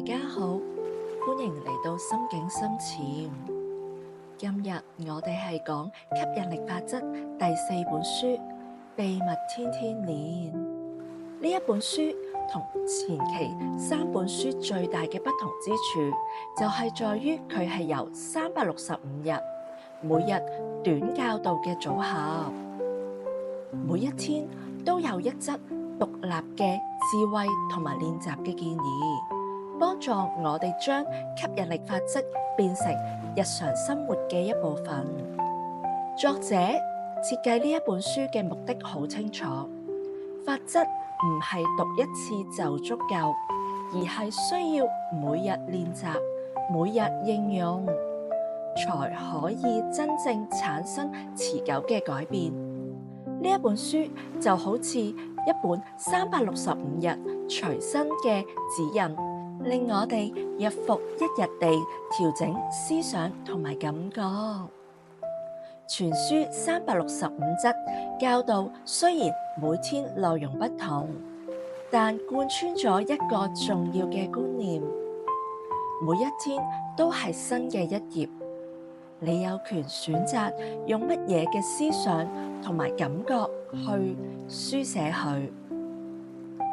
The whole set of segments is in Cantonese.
家好，歡迎嚟到心境深潛。今日我哋係講吸引力法則第4本書《秘密天天練》。呢一本書同前期3本書最大嘅不同之處，就係在於佢係由365日每日短教導嘅組合，每一天都有一則獨立嘅智慧同埋練習嘅建議，幫助我哋將吸引力法則變成日常生活嘅一部分。作者設計呢一本書嘅目的好清楚，法則唔係讀一次就足夠，而係需要每日練習、每日應用，才可以真正產生持久嘅改變。呢一本書就好似一本365日隨身嘅指引，令我哋日復一日地調整思想同埋感覺。全書365則教導雖然每天內容不同，但貫穿咗一個重要嘅觀念：每一天都係新嘅一頁。你有權選擇用乜嘢嘅思想同埋感覺去書寫佢。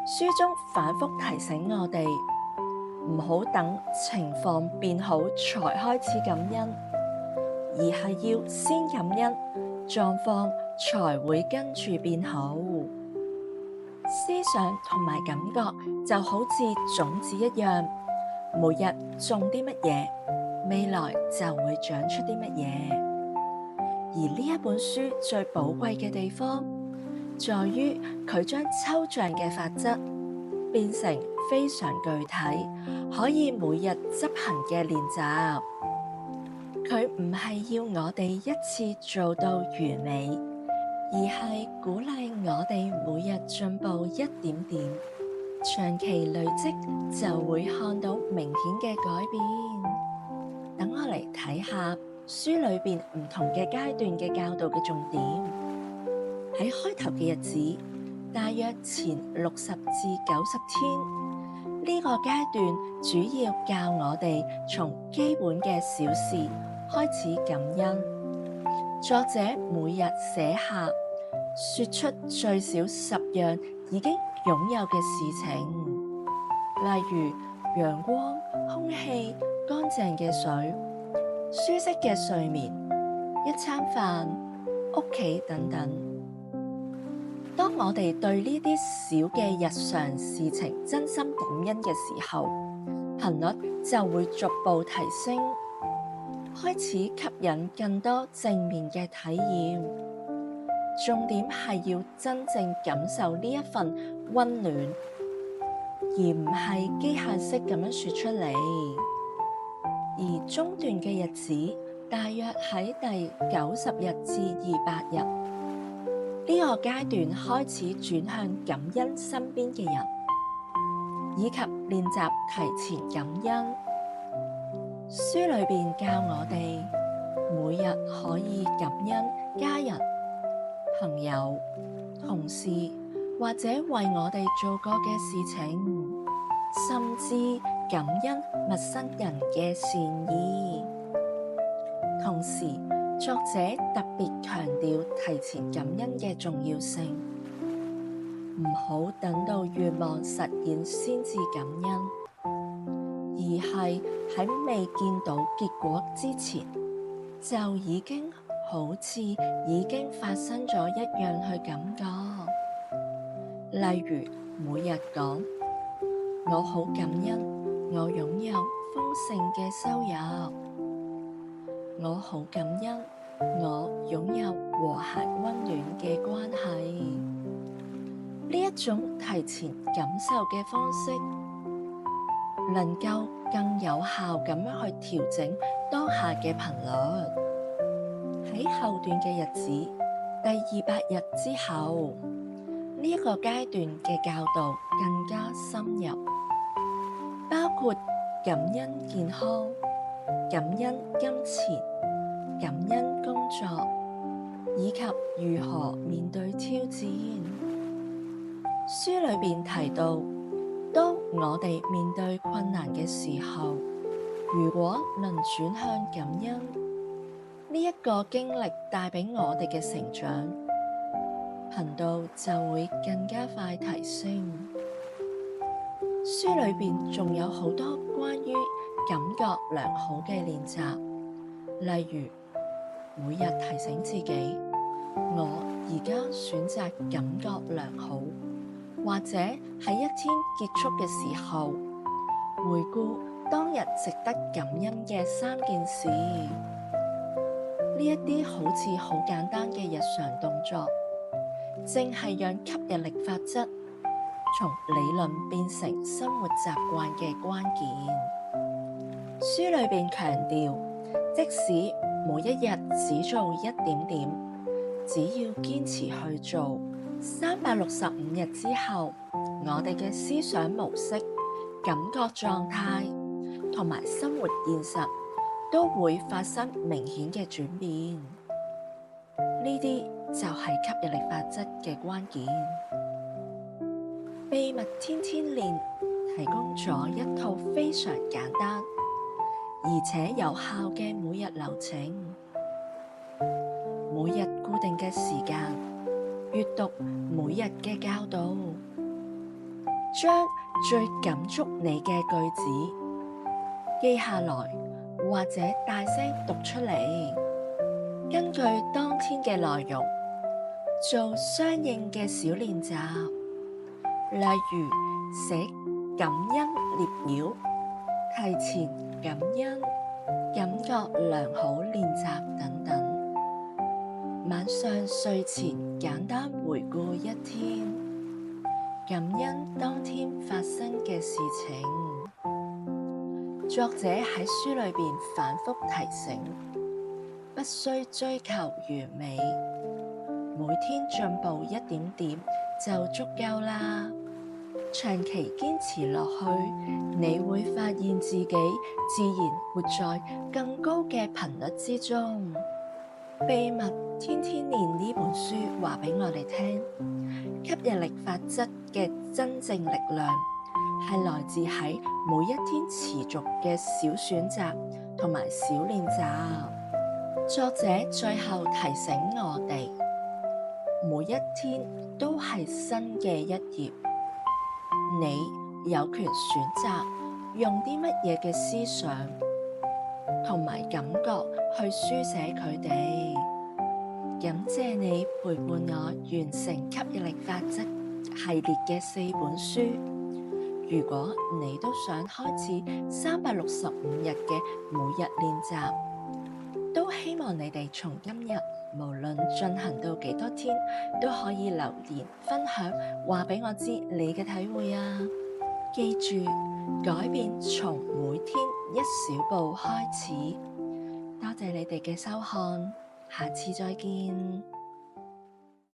書中反覆提醒我哋，唔好等情況變好才開始感恩，而係要先感恩，狀況才會跟住變好。思想同埋感覺就好似種子一樣，每日種啲乜嘢，未來就會長出啲乜嘢。而呢一本書最寶貴嘅地方，在於佢將抽象嘅法則變成非常具體，可以每日執行嘅練習。佢唔係要我哋一次做到完美，而係鼓勵我哋每日進步一點點，長期累積就會看到明顯嘅改變。等我嚟睇下書裏邊唔同嘅階段嘅教導嘅重點。喺開頭嘅日子，大約前60至90天，呢個階段主要教我哋從基本嘅小事開始感恩。作者每日寫下說出最少10樣已經擁有嘅事情，例如陽光、空氣、乾淨嘅水、舒適嘅睡眠、一餐飯、屋企等等。當我哋對呢啲小嘅日常事情真心感恩嘅時候，頻率就會逐步提升，開始吸引更多正面嘅體驗。重點係要真正感受呢一份溫暖，而唔係機械式咁樣說出嚟。而中段嘅日子，大約喺第90日至200日，呢個階段開始轉向感恩身邊嘅人，以及練習提前感恩。書裏邊教我哋每日可以感恩家人、朋友、同事，或者為我哋做過嘅事情，甚至感恩陌生人嘅善意。同時，作者特別強調提前感恩嘅重要性，唔好等到願望實現先至感恩，而係喺未見到結果之前，就已經好似已經發生咗一樣去感覺。例如每日講：我好感恩我擁有豐盛嘅收入，我好感恩我擁有和諧溫暖嘅關係。呢一種提前感受嘅方式，能夠更有效咁樣去調整當下嘅頻率。喺後段嘅日子，第200日之後，呢一個階段嘅教導更加深入，包括感恩健康、感恩金錢、感恩工作，以及如何面對挑戰。書裏邊提到，當我哋面對困難嘅時候，如果能轉向感恩，呢一個經歷帶俾我哋嘅成長頻道就會更加快提升。書裏邊仲有好多關於感覺良好嘅練習，例如每日提醒自己，我而家選擇感覺良好，或者喺一天結束嘅時候，回顧當日值得感恩嘅3件事。呢一啲好似好簡單嘅日常動作，正係讓吸引力法則從理論變成生活習慣嘅關鍵。書裏邊強調，即使每一日只做一點點，只要堅持去做，365日之後，我哋嘅思想模式、感覺狀態同埋生活現實都會發生明顯嘅轉變。呢啲就係吸引力法則嘅關鍵。秘密天天練提供咗一套非常簡單而且有效嘅每日流程。每日固定嘅時間，閱讀每日嘅教導，將最感觸你嘅句子記下來，或者大聲讀出嚟。根據當天嘅內容，做相應嘅小練習，例如寫感恩列表、提前感恩、感覺良好練習等等。晚上睡前簡單回顧一天，感恩當天發生嘅事情。作者喺書裏邊反覆提醒，不需追求完美，每天進步一點點就足夠啦。長期堅持落去，你會發現自己自然活在更高嘅頻率之中。秘密天天練呢本書話俾我哋聽，吸引力法則嘅真正力量係來自喺每一天持續嘅小選擇同埋小練習。作者最後提醒我哋，每一天都係新嘅一頁，你有權選擇用啲乜嘢嘅思想同埋感覺去書寫佢哋。感謝你陪伴我完成吸引力法則系列嘅4本書。如果你都想開始365日嘅每日練習，都希望你哋從今日無論進行到幾多天，都可以留言分享，話俾我知你嘅體會啊！記住，改變從每天一小步開始。多謝你哋嘅收看，下次再見。